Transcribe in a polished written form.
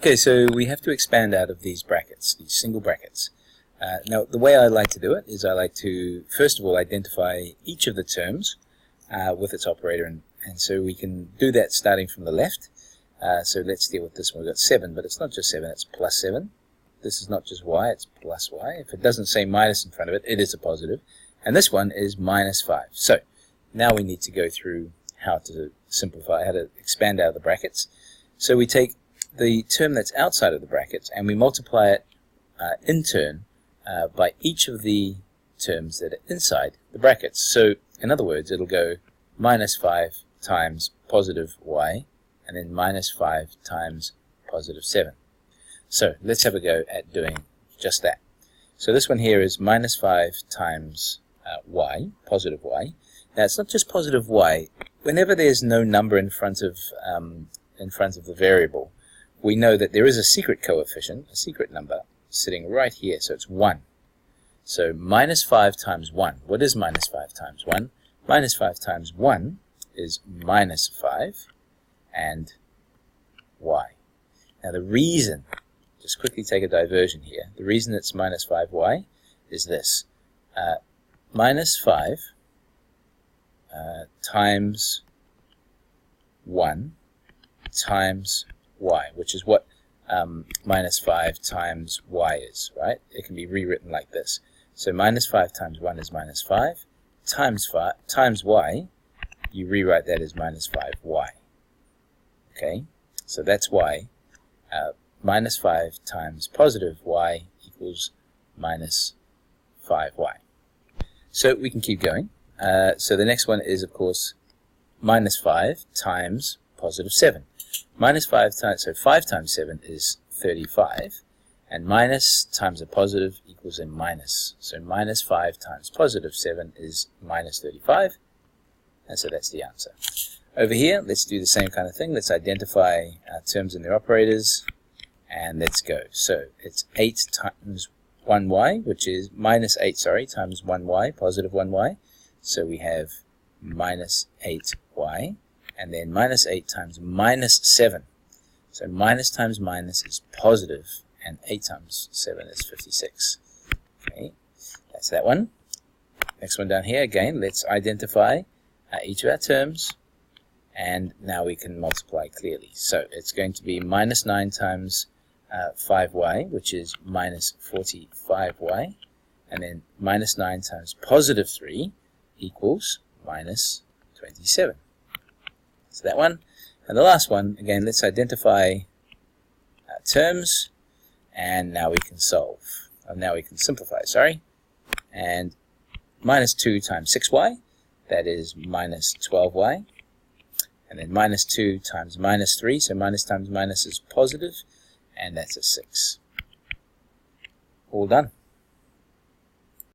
Okay, so we have to expand out of these brackets, these single brackets. Now, the way I like to do it is I like to, first of all, identify each of the terms with its operator, and so we can do that starting from the left. So let's deal with this one. We've got 7, but it's not just 7, it's plus 7. This is not just y, it's plus y. If it doesn't say minus in front of it, it is a positive. And this one is minus 5. So now we need to go through how to simplify, how to expand out of the brackets. So we take the term that's outside of the brackets and we multiply it in turn by each of the terms that are inside the brackets. So in other words, it'll go minus 5 times positive y and then minus 5 times positive 7. So let's have a go at doing just that. So this one here is minus 5 times y, positive y. Now it's not just positive y. Whenever there's no number in front of the variable, we know that there is a secret coefficient, a secret number, sitting right here, so it's 1. So minus 5 times 1. What is minus 5 times 1? Minus 5 times 1 is minus 5 and y. Now the reason, just quickly take a diversion here, the reason it's minus 5y is this. Minus 5 times 1 times y, which is what minus 5 times y is, right? It can be rewritten like this. So minus 5 times 1 is minus 5, times y, you rewrite that as minus 5y. Okay, so that's why minus 5 times positive y equals minus 5y. So we can keep going. So the next one is, of course, minus 5 times positive 7. Minus 5 times, so 5 times 7 is 35, and minus times a positive equals a minus. So minus 5 times positive 7 is minus 35, and so that's the answer. Over here, let's do the same kind of thing. Let's identify terms and their operators, and let's go. So it's 8 times 1y, which is minus 8, times 1y, positive 1y. So we have minus 8y. And then minus 8 times minus 7. So minus times minus is positive, and 8 times 7 is 56. Okay, that's that one. Next one down here, again, let's identify each of our terms, and now we can multiply clearly. So it's going to be minus 9 times 5y, which is minus 45y, and then minus 9 times positive 3 equals minus 27. So that one. And the last one, again, let's identify terms, and now we can solve. Now we can simplify, And minus 2 times 6y, that is minus 12y. And then minus 2 times minus 3, so minus times minus is positive, and that's a 6. All done.